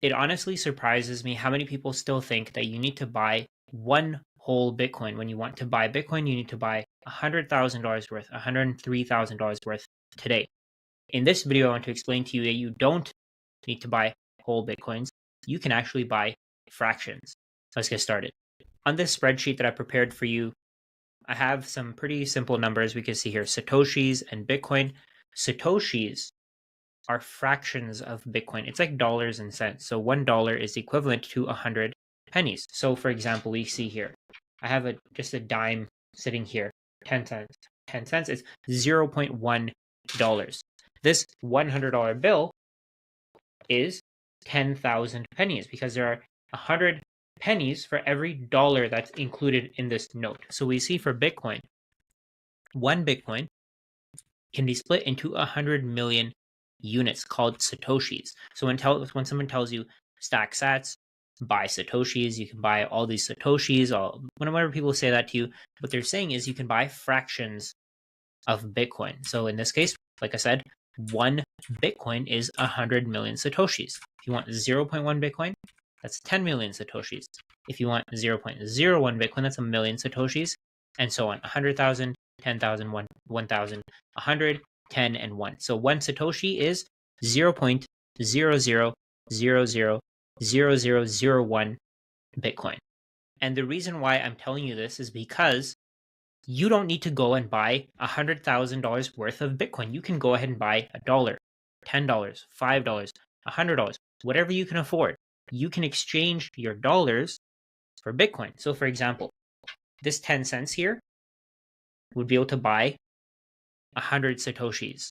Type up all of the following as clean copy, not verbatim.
It honestly surprises me how many people still think that you need to buy one whole Bitcoin. When you want to buy Bitcoin, you need to buy $100,000 worth, $103,000 worth today. In this video, I want to explain to you that you don't need to buy whole Bitcoins. You can actually buy fractions. Let's get started. On this spreadsheet that I prepared for you, I have some pretty simple numbers. We can see here Satoshis and Bitcoin. Satoshis are fractions of Bitcoin. It's like dollars and cents. So $1 is equivalent to 100 pennies. So for example, we see here, I have just a dime sitting here, 10 cents. 10 cents is $0.1. This $100 bill is 10,000 pennies because there are 100 pennies for every dollar that's included in this note. So we see for Bitcoin, one Bitcoin can be split into 100 million units called Satoshis. So when someone tells you stack sats, buy Satoshis, you can buy all these Satoshis, whenever people say that to you, what they're saying is you can buy fractions of Bitcoin. So in this case, like I said, one Bitcoin is 100 million Satoshis. If you want 0.1 Bitcoin, that's 10 million Satoshis. If you want 0.01 Bitcoin, that's a million Satoshis, and so on. 100,000, 10,000, 1,000, 100, 10, and 1. So one Satoshi is 0.00000001 Bitcoin. And the reason why I'm telling you this is because you don't need to go and buy $100,000 worth of Bitcoin. You can go ahead and buy $1, $10, $5, $100, whatever you can afford. You can exchange your dollars for Bitcoin. So for example, this 10 cents here would be able to buy 100 Satoshis.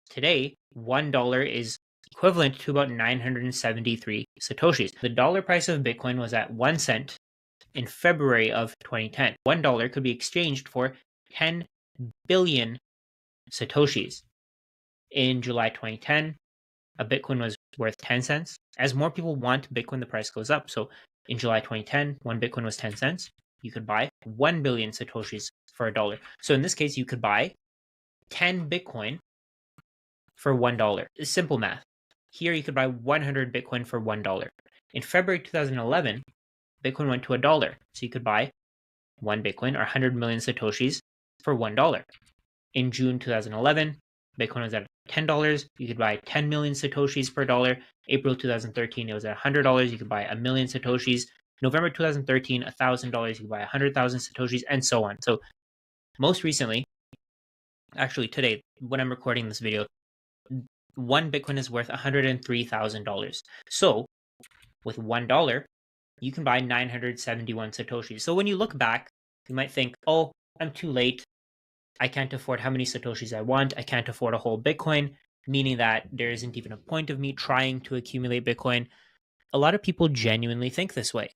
Today, $1 is equivalent to about 973 Satoshis. The dollar price of Bitcoin was at 1 cent in February of 2010. $1 could be exchanged for 10 billion Satoshis. In July 2010, a Bitcoin was worth 10 cents. As more people want Bitcoin, the price goes up. So in July 2010, one Bitcoin was 10 cents. You could buy 1 billion Satoshis for $1. So in this case, you could buy 10 Bitcoin for $1. It's simple math. Here you could buy 100 Bitcoin for $1. In February 2011, Bitcoin went to $1. So you could buy 1 Bitcoin or 100 million Satoshis for $1. In June 2011, Bitcoin was at $10. You could buy 10 million Satoshis per dollar. April 2013, it was at $100. You could buy a million Satoshis. November 2013, $1,000. You could buy 100,000 Satoshis, and so on. So most recently, actually today, when I'm recording this video, one Bitcoin is worth $103,000. So with $1, you can buy 971 Satoshis. So when you look back, you might think, oh, I'm too late. I can't afford how many Satoshis I want. I can't afford a whole Bitcoin, meaning that there isn't even a point of me trying to accumulate Bitcoin. A lot of people genuinely think this way.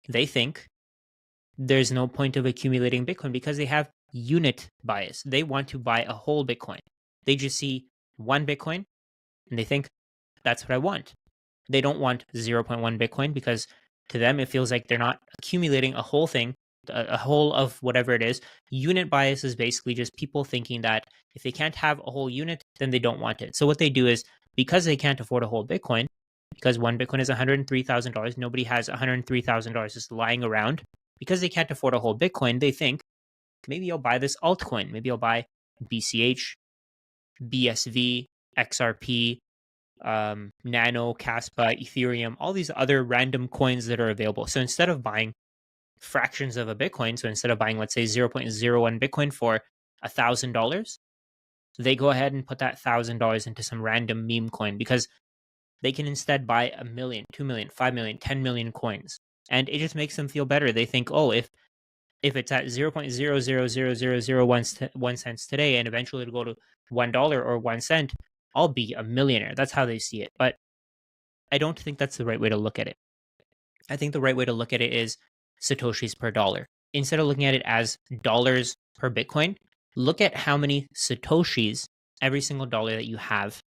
They think there's no point of accumulating Bitcoin because they have unit bias. They want to buy a whole Bitcoin. They just see one Bitcoin and they think that's what I want. They don't want 0.1 Bitcoin because to them it feels like they're not accumulating a whole thing, a whole of whatever it is. Unit bias is basically just people thinking that if they can't have a whole unit, then they don't want it. So what they do is, because they can't afford a whole Bitcoin, because one Bitcoin is $103,000, nobody has $103,000 just lying around. Because they can't afford a whole Bitcoin, they think, maybe I'll buy this altcoin. Maybe I'll buy BCH, BSV, XRP, Nano, Caspa, Ethereum, all these other random coins that are available. So instead of buying fractions of a Bitcoin, so instead of buying, let's say, 0.01 Bitcoin for $1,000, they go ahead and put that $1,000 into some random meme coin because they can instead buy 1 million, 2 million, 5 million, 10 million coins. And it just makes them feel better. They think, oh, if it's at 0.0000001 cents today and eventually it'll go to $1 or 1 cent, I'll be a millionaire. That's how they see it. But I don't think that's the right way to look at it. I think the right way to look at it is Satoshis per dollar. Instead of looking at it as dollars per Bitcoin, look at how many Satoshis every single dollar that you have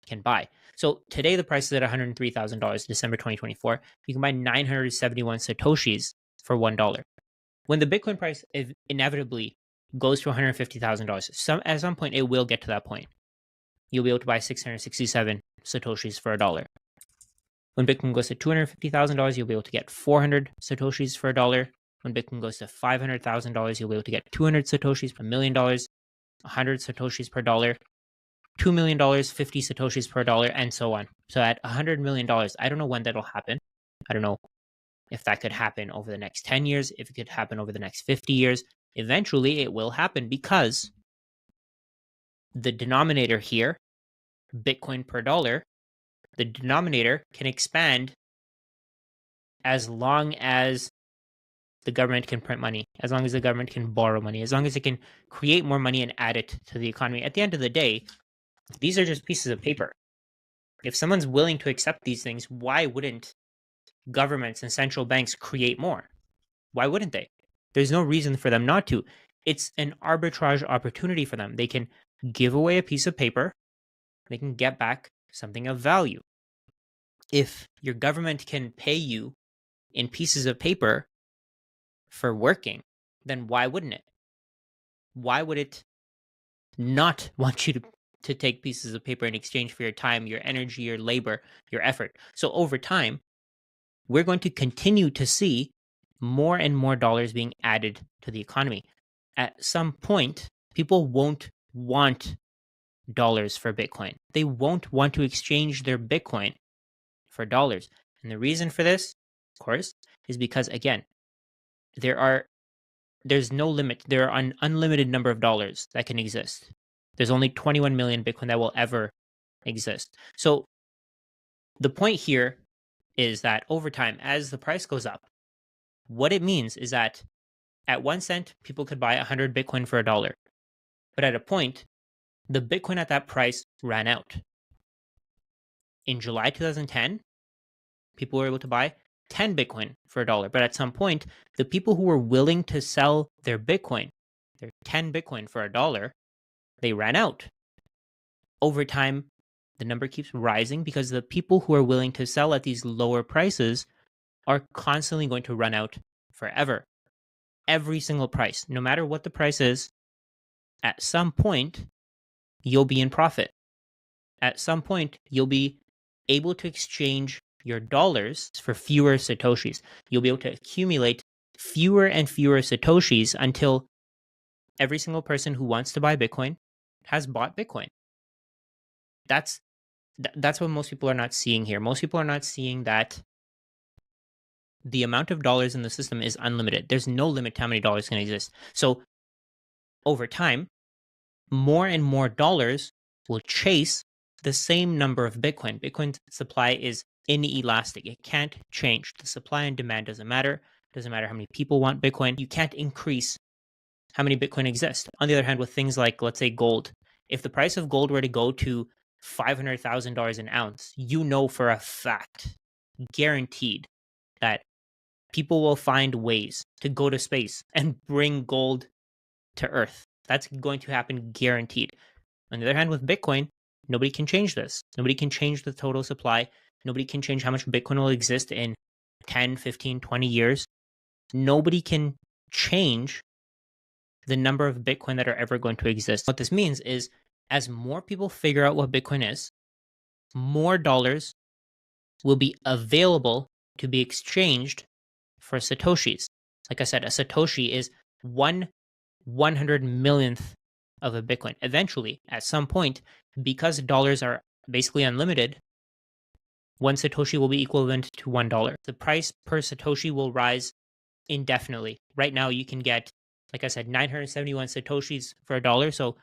can buy. So today the price is at $103,000, December 2024. You can buy 971 Satoshis for $1. When the Bitcoin price inevitably goes to $150,000, at some point it will get to that point. You'll be able to buy 667 Satoshis for $1. When Bitcoin goes to $250,000, you'll be able to get 400 Satoshis for $1. When Bitcoin goes to $500,000, you'll be able to get 200 Satoshis per $1 million, 100 Satoshis per $1, $2 million, 50 Satoshis per $1, and so on. So at $100 million, I don't know when that'll happen. I don't know if that could happen over the next 10 years, if it could happen over the next 50 years. Eventually, it will happen because the denominator here, Bitcoin per $1, the denominator can expand as long as the government can print money, as long as the government can borrow money, as long as it can create more money and add it to the economy. At the end of the day, these are just pieces of paper. If someone's willing to accept these things, why wouldn't governments and central banks create more? Why wouldn't they? There's no reason for them not to. It's an arbitrage opportunity for them. They can give away a piece of paper, they can get back something of value. If your government can pay you in pieces of paper for working, then why wouldn't it? Why would it not want you to take pieces of paper in exchange for your time, your energy, your labor, your effort? So over time, we're going to continue to see more and more dollars being added to the economy. At some point, people won't want dollars for Bitcoin. They won't want to exchange their Bitcoin for dollars. And the reason for this, of course, is because, again, there's no limit. There are an unlimited number of dollars that can exist. There's only 21 million Bitcoin that will ever exist. So the point here is that over time, as the price goes up, what it means is that at 1 cent, people could buy 100 Bitcoin for $1. But at a point, the Bitcoin at that price ran out. In July 2010, people were able to buy 10 Bitcoin for $1. But at some point, the people who were willing to sell their Bitcoin, their 10 Bitcoin for $1, they ran out. Over time, the number keeps rising because the people who are willing to sell at these lower prices are constantly going to run out forever. Every single price, no matter what the price is, at some point, you'll be in profit. At some point, you'll be able to exchange your dollars for fewer Satoshis. You'll be able to accumulate fewer and fewer Satoshis until every single person who wants to buy Bitcoin has bought Bitcoin. That's what most people are not seeing here. Most people are not seeing that the amount of dollars in the system is unlimited. There's no limit to how many dollars can exist. So over time, more and more dollars will chase the same number of Bitcoin. Bitcoin's supply is inelastic. It can't change. The supply and demand doesn't matter. It doesn't matter how many people want Bitcoin. You can't increase how many Bitcoin exist. On the other hand, with things like, let's say, gold, if the price of gold were to go to $500,000 an ounce, you know for a fact, guaranteed, that people will find ways to go to space and bring gold to Earth. That's going to happen guaranteed. On the other hand, with Bitcoin, nobody can change this. Nobody can change the total supply. Nobody can change how much Bitcoin will exist in 10, 15, 20 years. Nobody can change the number of Bitcoin that are ever going to exist. What this means is, as more people figure out what Bitcoin is, more dollars will be available to be exchanged for Satoshis. Like I said, a Satoshi is 1/100 millionth of a Bitcoin. Eventually, at some point, because dollars are basically unlimited, one Satoshi will be equivalent to $1. The price per Satoshi will rise indefinitely. Right now, you can get, like I said, 971 Satoshis for $1. So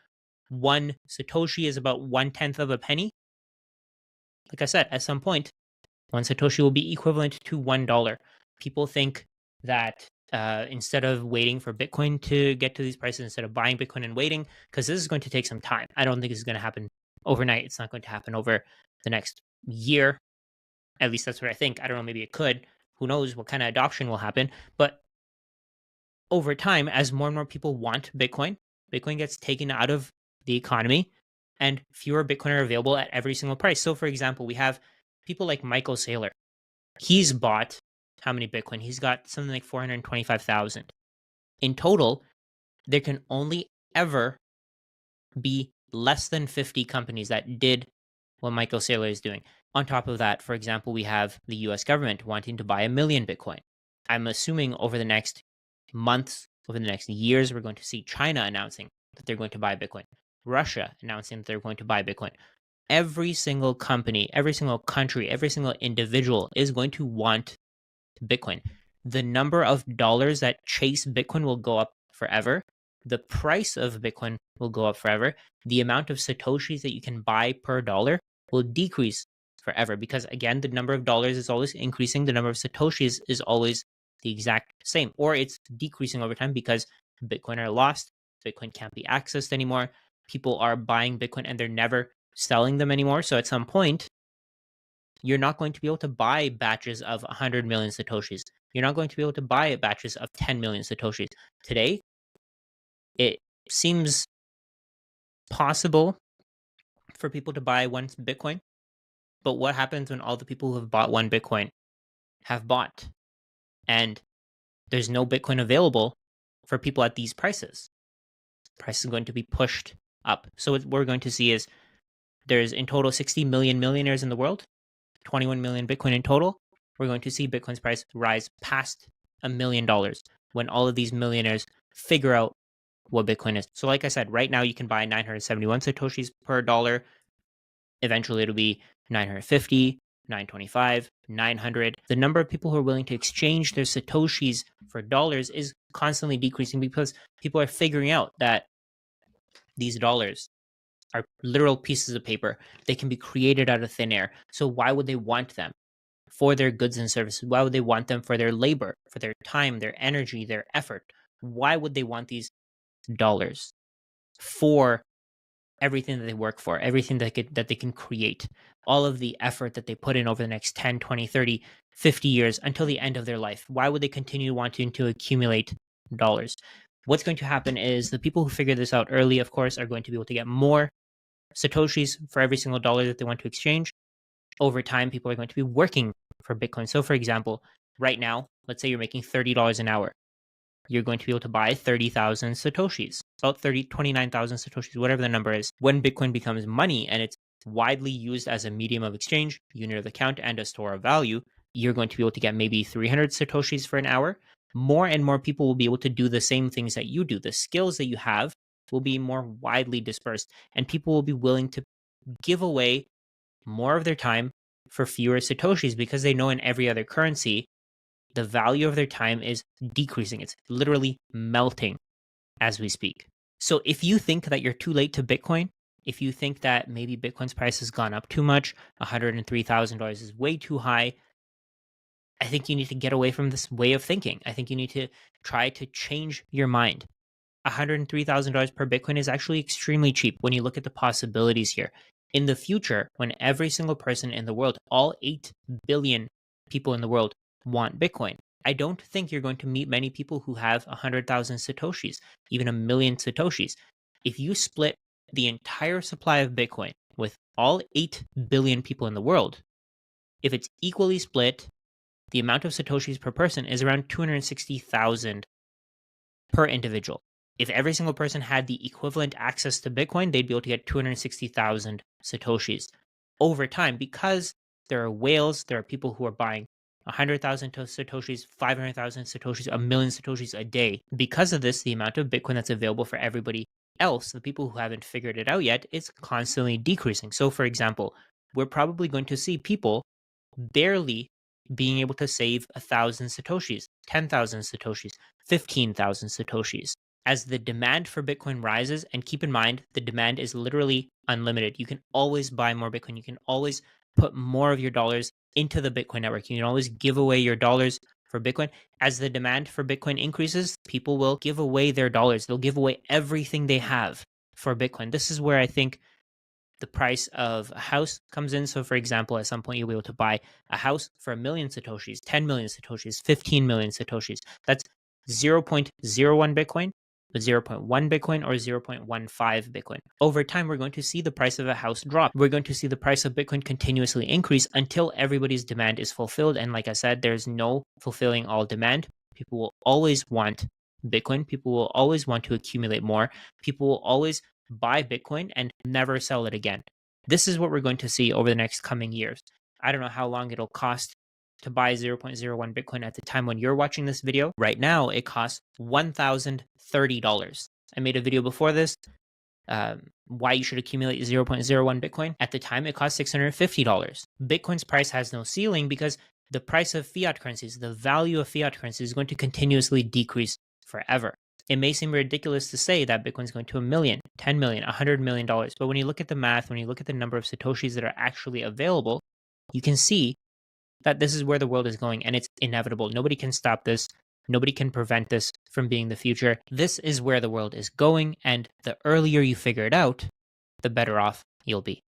one Satoshi is about 1/10 of a penny. Like I said, at some point, one Satoshi will be equivalent to $1. People think that instead of waiting for Bitcoin to get to these prices, instead of buying Bitcoin and waiting, because this is going to take some time. I don't think this is going to happen overnight. It's not going to happen over the next year. At least that's what I think. I don't know, maybe it could. Who knows what kind of adoption will happen. But over time, as more and more people want Bitcoin, Bitcoin gets taken out of the economy and fewer Bitcoin are available at every single price. So for example, we have people like Michael Saylor. He's bought how many Bitcoin? He's got something like 425,000. In total, there can only ever be less than 50 companies that did what Michael Saylor is doing. On top of that, for example, we have the US government wanting to buy 1 million Bitcoin. I'm assuming over the next months, over the next years, we're going to see China announcing that they're going to buy Bitcoin, Russia announcing that they're going to buy Bitcoin. Every single company, every single country, every single individual is going to want Bitcoin. The number of dollars that chase Bitcoin will go up forever. The price of Bitcoin will go up forever. The amount of Satoshis that you can buy per dollar will decrease forever because, again, the number of dollars is always increasing. The number of Satoshis is always the exact same, or it's decreasing over time because Bitcoin are lost. Bitcoin can't be accessed anymore. People are buying Bitcoin and they're never selling them anymore. So at some point, you're not going to be able to buy batches of 100 million Satoshis. You're not going to be able to buy batches of 10 million Satoshis. Today, it seems possible for people to buy one Bitcoin, but what happens when all the people who have bought one Bitcoin have bought and there's no Bitcoin available for people at these prices? Price is going to be pushed up. So what we're going to see is there's in total 60 million millionaires in the world, 21 million Bitcoin in total. We're going to see Bitcoin's price rise past $1 million when all of these millionaires figure out what Bitcoin is. So like I said, right now you can buy 971 Satoshis per dollar. Eventually it'll be 950, 925, 900. The number of people who are willing to exchange their Satoshis for dollars is constantly decreasing because people are figuring out that these dollars are literal pieces of paper. They can be created out of thin air. So why would they want them for their goods and services? Why would they want them for their labor, for their time, their energy, their effort? Why would they want these dollars for everything that they work for, everything that they can create, all of the effort that they put in over the next 10, 20, 30, 50 years until the end of their life? Why would they continue wanting to accumulate dollars? What's going to happen is the people who figure this out early, of course, are going to be able to get more Satoshis for every single dollar that they want to exchange. Over time, people are going to be working for Bitcoin. So for example, right now, let's say you're making $30 an hour. You're going to be able to buy 30,000 Satoshis, about 29,000 Satoshis, whatever the number is. When Bitcoin becomes money and it's widely used as a medium of exchange, unit of account, and a store of value, you're going to be able to get maybe 300 Satoshis for an hour. More and more people will be able to do the same things that you do. The skills that you have will be more widely dispersed, and people will be willing to give away more of their time for fewer Satoshis because they know in every other currency, the value of their time is decreasing. It's literally melting as we speak. So if you think that you're too late to Bitcoin, if you think that maybe Bitcoin's price has gone up too much, $103,000 is way too high, I think you need to get away from this way of thinking. I think you need to try to change your mind. $103,000 per Bitcoin is actually extremely cheap when you look at the possibilities here. In the future, when every single person in the world, all 8 billion people in the world want Bitcoin, I don't think you're going to meet many people who have 100,000 Satoshis, even 1 million Satoshis. If you split the entire supply of Bitcoin with all 8 billion people in the world, if it's equally split, the amount of Satoshis per person is around 260,000 per individual. If every single person had the equivalent access to Bitcoin, they'd be able to get 260,000 Satoshis over time because there are whales, there are people who are buying 100,000 Satoshis, 500,000 Satoshis, 1 million Satoshis a day. Because of this, the amount of Bitcoin that's available for everybody else, the people who haven't figured it out yet, is constantly decreasing. So for example, we're probably going to see people barely being able to save 1,000 Satoshis, 10,000 Satoshis, 15,000 Satoshis. As the demand for Bitcoin rises, and keep in mind, the demand is literally unlimited. You can always buy more Bitcoin. You can always put more of your dollars into the Bitcoin network. You can always give away your dollars for Bitcoin. As the demand for Bitcoin increases, people will give away their dollars. They'll give away everything they have for Bitcoin. This is where I think the price of a house comes in. So for example, at some point you'll be able to buy a house for 1 million Satoshis, 10 million Satoshis, 15 million Satoshis. That's 0.01 Bitcoin, 0.1 Bitcoin, or 0.15 Bitcoin. Over time, we're going to see the price of a house drop. We're going to see the price of Bitcoin continuously increase until everybody's demand is fulfilled. And like I said, there's no fulfilling all demand. People will always want Bitcoin. People will always want to accumulate more. People will always buy Bitcoin and never sell it again. This is what we're going to see over the next coming years. I don't know how long it'll cost to buy 0.01 Bitcoin at the time when you're watching this video. Right now, it costs $1,030. I made a video before this, why you should accumulate 0.01 Bitcoin. At the time, it cost $650. Bitcoin's price has no ceiling because the price of fiat currencies, the value of fiat currencies, is going to continuously decrease forever. It may seem ridiculous to say that Bitcoin's going to $1 million, $10 million, $100 million, but when you look at the math, when you look at the number of Satoshis that are actually available, you can see that this is where the world is going, and it's inevitable. Nobody can stop this. Nobody can prevent this from being the future. This is where the world is going, and the earlier you figure it out, the better off you'll be.